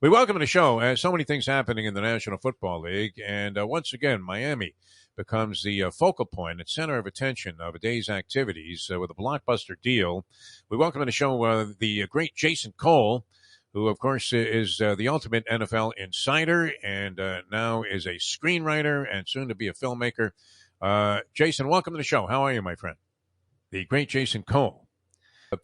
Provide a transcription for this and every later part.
We welcome to the show. So many things happening in the National Football League, and once again, Miami becomes the focal point and center of attention of a day's activities with a blockbuster deal. We welcome to the show the great Jason Cole, who, of course, is the ultimate NFL insider and now is a screenwriter and soon to be a filmmaker. Jason, welcome to the show. How are you, my friend? The great Jason Cole. All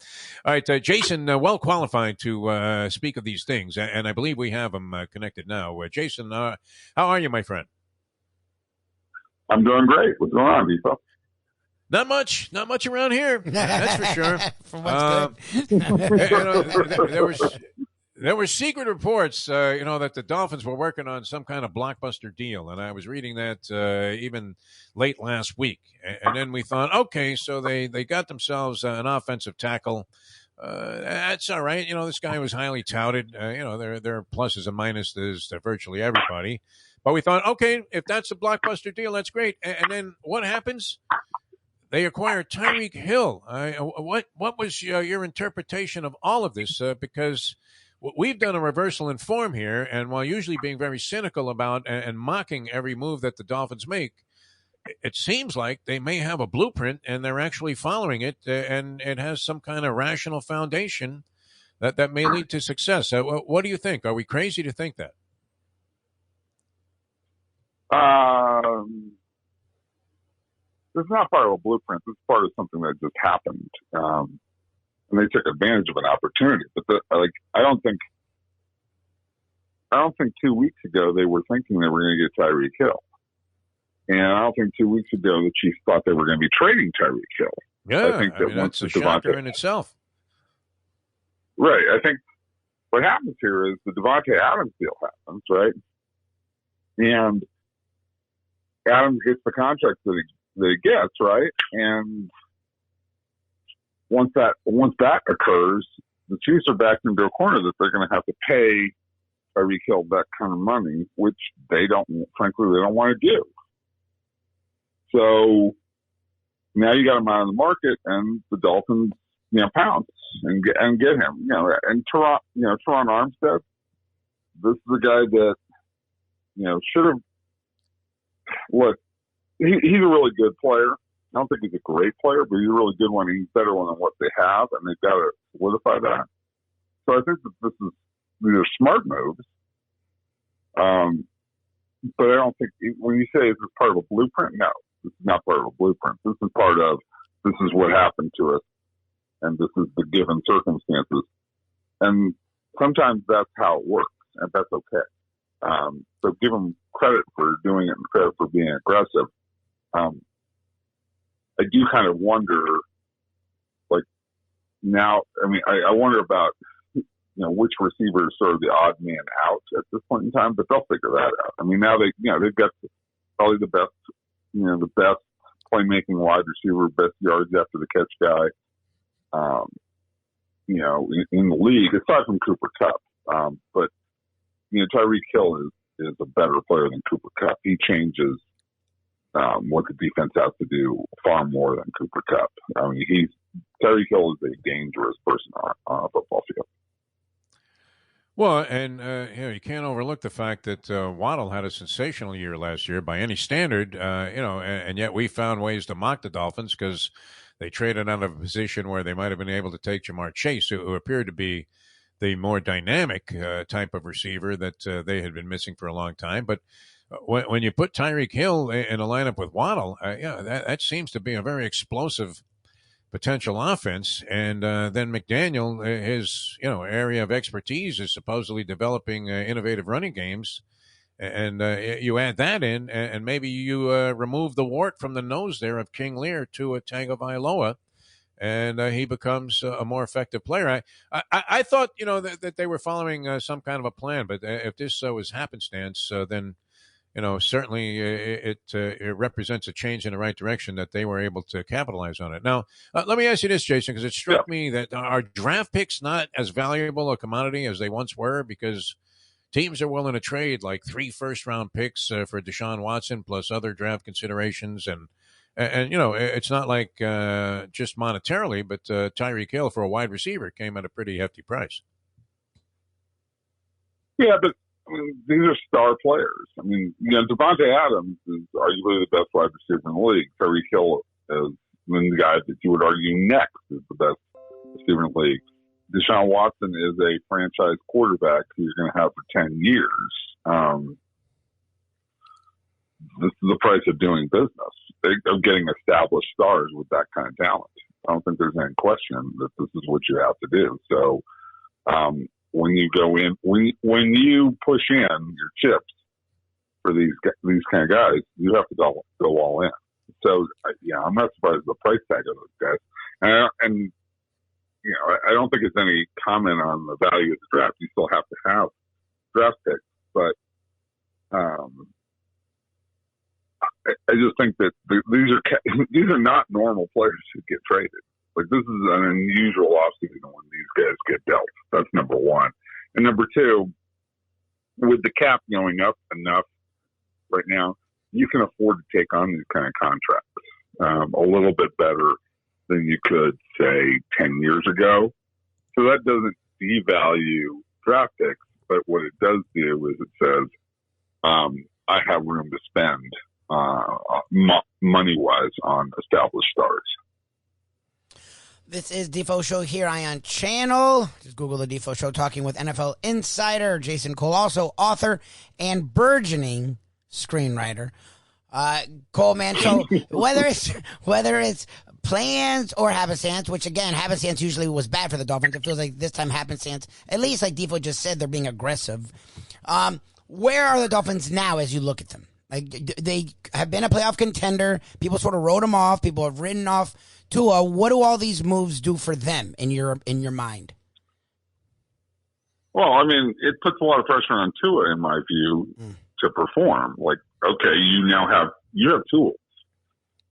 right, Jason, well qualified to speak of these things, and I believe we have him connected now. Jason, how are you, my friend? I'm doing great. What's going on, Defo? Not much around here. That's for sure. From what's good. There were secret reports, that the Dolphins were working on some kind of blockbuster deal, and I was reading that even late last week. And then we thought, okay, so they got themselves an offensive tackle. That's all right. This guy was highly touted. There are pluses and minuses to virtually everybody. But we thought, okay, if that's a blockbuster deal, that's great. And then what happens? They acquired Tyreek Hill. What was your interpretation of all of this? Because we've done a reversal in form here, and while usually being very cynical about and mocking every move that the Dolphins make, it seems like they may have a blueprint, and they're actually following it, and it has some kind of rational foundation that may lead to success. What do you think? Are we crazy to think that? This is not part of a blueprint. This is part of something that just happened. And they took advantage of an opportunity. But I don't think 2 weeks ago they were thinking they were going to get Tyreek Hill. And I don't think 2 weeks ago the Chiefs thought they were going to be trading Tyreek Hill. Yeah, I think that's a shocker in itself. Right. I think what happens here is the Devontae Adams deal happens, right? And Adams gets the contract that he gets, right? And once that occurs, the Chiefs are backed into a corner that they're going to have to pay Tyreek Hill that kind of money, which they don't want to do. So now you got him out of the market, and the Dolphins, pounce and get him. And TerronArmstead, this is a guy that should have. Look, he's a really good player. I don't think he's a great player, but he's a really good one. He's better one than what they have, and they've got to solidify that. So I think that these are smart moves. But I don't think when you say is this part of a blueprint, no, this is not part of a blueprint. This is part of this is what happened to us, and this is the given circumstances. And sometimes that's how it works, and that's okay. So give them credit for doing it and credit for being aggressive. I do kind of wonder, now, I wonder about, which receiver is sort of the odd man out at this point in time, but they'll figure that out. Now they've got probably the best, the best playmaking wide receiver, best yards after the catch guy, in the league, aside from Cooper Kupp. But, Tyreek Hill is a better player than Cooper Kupp. He changes what the defense has to do far more than Cooper Kupp. Tyreek Hill is a dangerous person on a football field. Well, and you can't overlook the fact that Waddle had a sensational year last year by any standard. And yet we found ways to mock the Dolphins because they traded out of a position where they might have been able to take Jamar Chase, who appeared to be the more dynamic type of receiver that they had been missing for a long time. But when you put Tyreek Hill in a lineup with Waddle, that seems to be a very explosive potential offense. And then McDaniel, his area of expertise is supposedly developing innovative running games. And you add that in, and maybe you remove the wart from the nose there of King Lear to Tagovailoa, and he becomes a more effective player. I thought, that they were following some kind of a plan, but if this was happenstance, then, certainly it represents a change in the right direction that they were able to capitalize on it. Now, let me ask you this, Jason, because it struck me that are draft picks not as valuable a commodity as they once were, because teams are willing to trade like 3 first-round picks for Deshaun Watson plus other draft considerations, and it's not like just monetarily, but Tyreek Hill for a wide receiver came at a pretty hefty price. Yeah, but I mean, these are star players. I mean, Devontae Adams is arguably the best wide receiver in the league. Tyreek Hill is the guy that you would argue next is the best receiver in the league. Deshaun Watson is a franchise quarterback who you're going to have for 10 years. This is the price of doing business, of getting established stars with that kind of talent. I don't think there's any question that this is what you have to do. So, when you go in, when you push in your chips for these kind of guys, you have to go all in. So yeah, I'm not surprised at the price tag of those guys. And I don't think it's any comment on the value of the draft. You still have to have draft picks, but I just think that these are not normal players who get traded. Like, this is an unusual offseason when these guys get dealt. That's number one. And number two, with the cap going up enough right now, you can afford to take on these kind of contracts a little bit better than you could, say, 10 years ago. So that doesn't devalue draft picks, but what it does do is it says, I have room to spend money-wise on established stars. This is Defo Show here, Ion Channel. Just Google the Defo Show, talking with NFL insider Jason Cole, also author and burgeoning screenwriter. Cole, man, so whether it's plans or happenstance, which again, happenstance usually was bad for the Dolphins. It feels like this time happenstance, at least like Defo just said, they're being aggressive. Where are the Dolphins now as you look at them? Like, they have been a playoff contender. People sort of wrote them off. People have written off Tua. What do all these moves do for them in your mind? Well, I mean, it puts a lot of pressure on Tua, in my view, to perform. Like, okay, you have tools.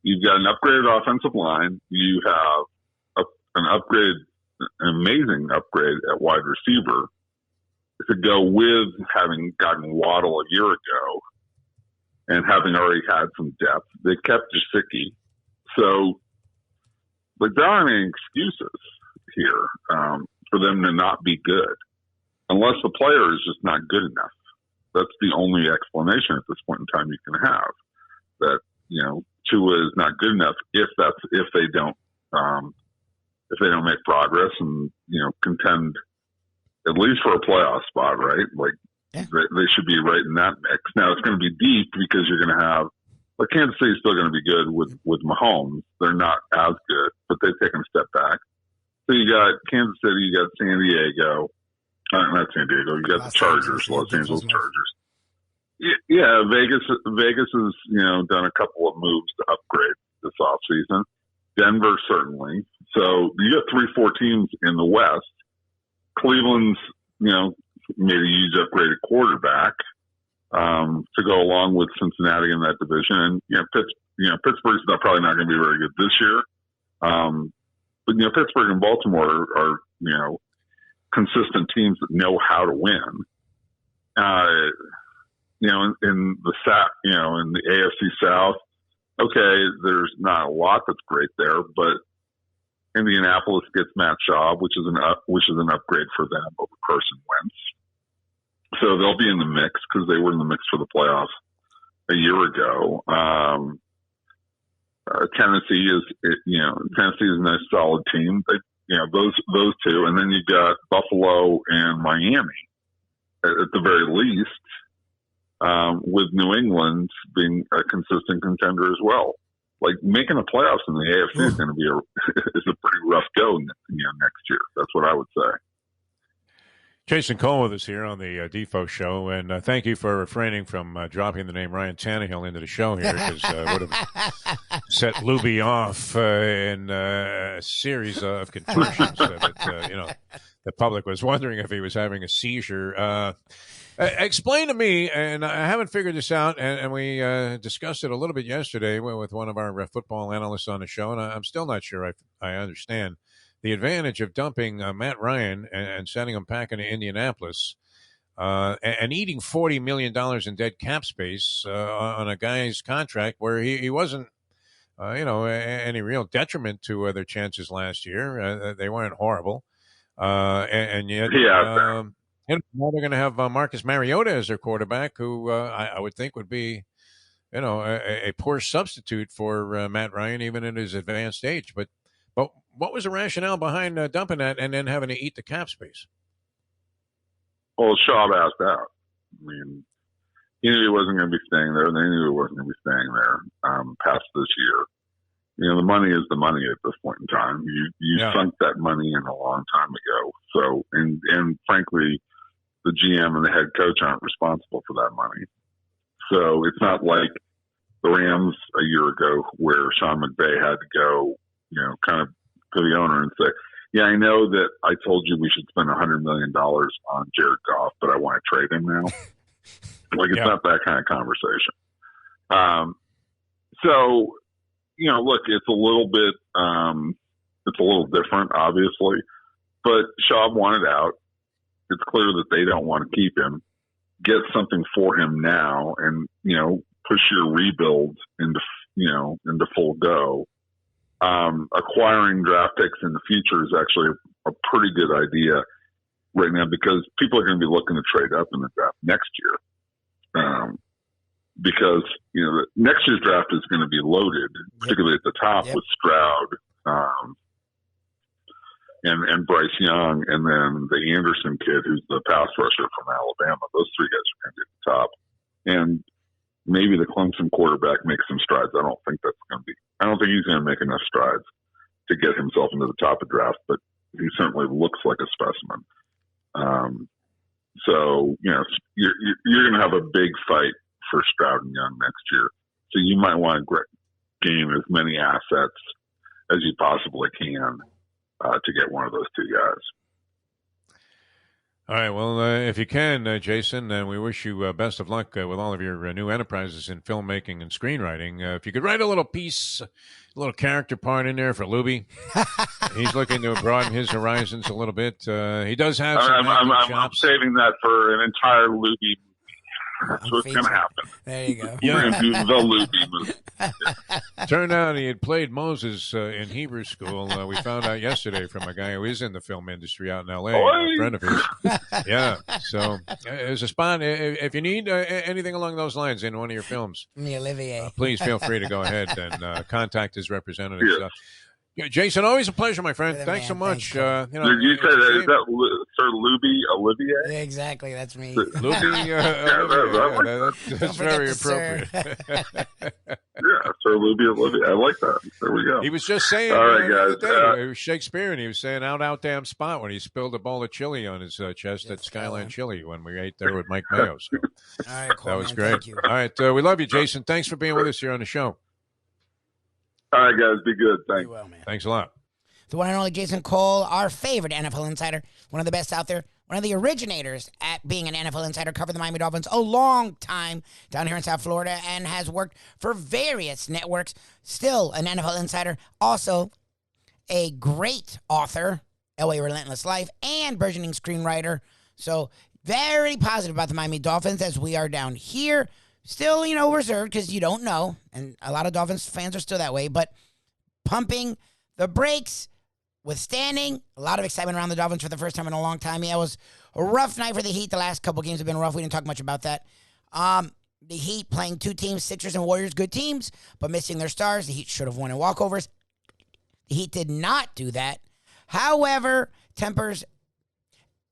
You've got an upgraded offensive line. You have an amazing upgrade at wide receiver to go with having gotten Waddle a year ago and having already had some depth. They kept Gesicki. So, like, there aren't any excuses here for them to not be good, unless the player is just not good enough. That's the only explanation at this point in time you can have, that Tua is not good enough if they don't make progress and contend at least for a playoff spot, right? Like, yeah. They should be right in that mix. Now it's going to be deep because you're going to have, like, Kansas City's still going to be good with Mahomes. They're not as good, but they've taken a step back. So you got Kansas City, you got San Diego, not San Diego. You got the Chargers, Los Angeles Chargers. Yeah, Vegas has done a couple of moves to upgrade this offseason. Denver certainly. So you got 3-4 teams in the West. Cleveland's made a huge upgraded quarterback to go along with Cincinnati in that division, and Pittsburgh's probably not going to be very good this year. But Pittsburgh and Baltimore are consistent teams that know how to win. In the AFC South, okay, there's not a lot that's great there, but Indianapolis gets Matt Schaub, which is an upgrade for them over Carson Wentz. So they'll be in the mix because they were in the mix for the playoffs a year ago. Tennessee is a nice solid team. Those two, and then you got Buffalo and Miami at the very least, with New England being a consistent contender as well. Like, making the playoffs in the AFC is going to be a pretty rough go next year. That's what I would say. Jason Cole with us here on the Defo Show, and thank you for refraining from dropping the name Ryan Tannehill into the show here, because would have set Lubie off in a series of contortions that the public was wondering if he was having a seizure. Explain to me, and I haven't figured this out, and we discussed it a little bit yesterday with one of our football analysts on the show, and I'm still not sure I understand the advantage of dumping Matt Ryan and sending him back into Indianapolis and eating $40 million in dead cap space on a guy's contract where he wasn't, any real detriment to their chances last year. They weren't horrible. And yet, yeah. And now they're going to have Marcus Mariota as their quarterback, who I would think would be, a poor substitute for Matt Ryan, even in his advanced age. But what was the rationale behind dumping that and then having to eat the cap space? Well, Schaub asked out. I mean, he knew he wasn't going to be staying there, and they knew he wasn't going to be staying there past this year. The money is the money at this point in time. You sunk that money in a long time ago. So, and frankly, the GM and the head coach aren't responsible for that money. So it's not like the Rams a year ago where Sean McVay had to go, kind of to the owner and say, yeah, I know that I told you we should spend $100 million on Jared Goff, but I want to trade him now. It's not that kind of conversation. So, look, it's a little bit, it's a little different, obviously, but Schaub wanted out. It's clear that they don't want to keep him. Get something for him now, and push your rebuild into full go. Acquiring draft picks in the future is actually a pretty good idea right now because people are going to be looking to trade up in the draft next year. Because next year's draft is going to be loaded, particularly at the top with Stroud and Bryce Young, and then the Anderson kid who's the pass rusher from Alabama. Those three guys are going to be at the top, and maybe the Clemson quarterback makes some strides. I don't think he's going to make enough strides to get himself into the top of draft, but he certainly looks like a specimen. So you're going to have a big fight for Stroud and Young next year. So you might want to gain as many assets as you possibly can to get one of those two guys. All right. Well, if you can, Jason, and we wish you best of luck with all of your new enterprises in filmmaking and screenwriting. If you could write a little piece, a little character part in there for Lubie. He's looking to broaden his horizons a little bit. He does have some I'm saving that for an entire Lubie. That's what's going to happen. There you go. We're going to do the Lubie movie. Turned out he had played Moses in Hebrew school. We found out yesterday from a guy who is in the film industry out in L.A., a friend of his. Yeah. So there's a spot. If you need anything along those lines in one of your films, Olivier, please feel free to go ahead and contact his representatives. Jason, always a pleasure, my friend. Thanks so much. Did you say that? Is that Sir Lubie Olivier? Yeah, exactly, that's me. Lubie, that's very appropriate. Sir Lubie Olivier. I like that. There we go. He was just saying, all right, guys. It was Shakespeare, and he was saying out damn spot when he spilled a bowl of chili on his chest at Skyline Chili when we ate there with Mike Mayo. So all right, cool, that was great. All right, we love you, Jason. Thanks for being with us here on the show. All right, guys. Be good. Thanks. Well, man. Thanks a lot. The one and only Jason Cole, our favorite NFL insider, one of the best out there, one of the originators at being an NFL insider, covered the Miami Dolphins a long time down here in South Florida and has worked for various networks. Still an NFL insider, also a great author, LA Relentless Life, and burgeoning screenwriter. So very positive about the Miami Dolphins as we are down here. Still, reserved because you don't know, and a lot of Dolphins fans are still that way, but pumping the brakes, withstanding, a lot of excitement around the Dolphins for the first time in a long time. Yeah, it was a rough night for the Heat. The last couple games have been rough. We didn't talk much about that. The Heat playing two teams, Sixers and Warriors, good teams, but missing their stars. The Heat should have won in walkovers. The Heat did not do that. However, tempers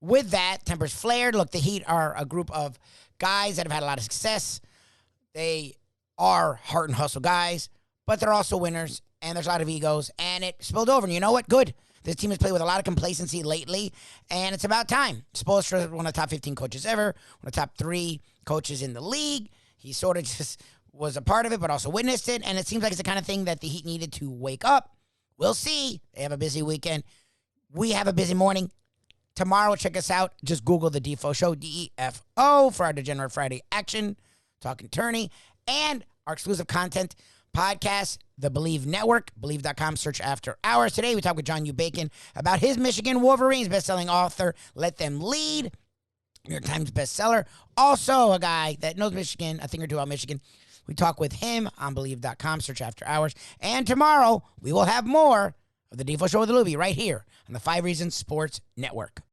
flared. Look, the Heat are a group of guys that have had a lot of success. They are heart and hustle guys, but they're also winners, and there's a lot of egos, and it spilled over. And you know what? Good. This team has played with a lot of complacency lately, and it's about time. Spoelstra, one of the top 15 coaches ever, one of the top 3 coaches in the league. He sort of just was a part of it, but also witnessed it, and it seems like it's the kind of thing that the Heat needed to wake up. We'll see. They have a busy weekend. We have a busy morning. Tomorrow, check us out. Just Google the Defo Show, DEFO, for our Degenerate Friday action. Talking Tourney, and our exclusive content podcast, the Believe Network, Believe.com, search After Hours. Today, we talk with John U. Bacon about his Michigan Wolverines, best-selling author, Let Them Lead, New York Times bestseller. Also, a guy that knows Michigan, a thing or two about Michigan. We talk with him on Believe.com, search After Hours. And tomorrow, we will have more of the Defo Show with Lubie right here on the 5 Reasons Sports Network.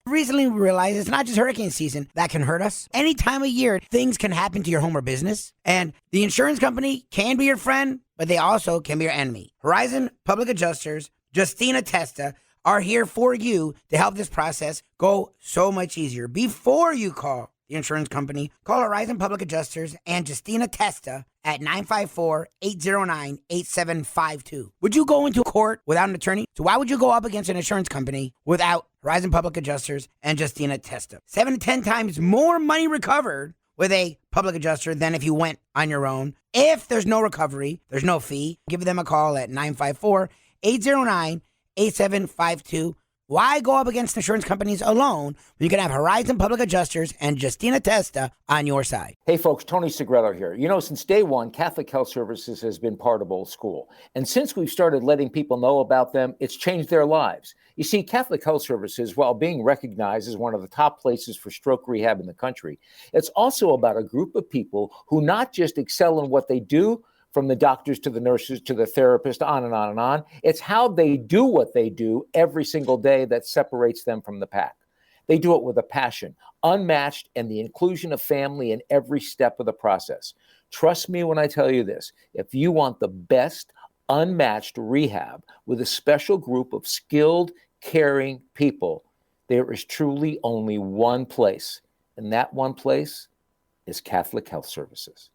Recently, we realized it's not just hurricane season that can hurt us. Any time of year, things can happen to your home or business. And the insurance company can be your friend, but they also can be your enemy. Horizon Public Adjusters, Justina Testa, are here for you to help this process go so much easier. Before you call the insurance company, call Horizon Public Adjusters and Justina Testa at 954-809-8752. Would you go into court without an attorney? So why would you go up against an insurance company without Horizon Public Adjusters and Justina Testa? 7 to 10 times more money recovered with a public adjuster than if you went on your own. If there's no recovery, there's no fee. Give them a call at 954-809-8752. Why go up against insurance companies alone when you can have Horizon Public Adjusters and Justina Testa on your side? Hey folks, Tony Segreto here. You know, since day one, Catholic Health Services has been part of Old School. And since we've started letting people know about them, it's changed their lives. You see, Catholic Health Services, while being recognized as one of the top places for stroke rehab in the country, it's also about a group of people who not just excel in what they do, from the doctors to the nurses to the therapist, on and on and on. It's how they do what they do every single day that separates them from the pack. They do it with a passion, unmatched, and the inclusion of family in every step of the process. Trust me when I tell you this. If you want the best, unmatched rehab with a special group of skilled, caring people, there is truly only one place, and that one place is Catholic Health Services.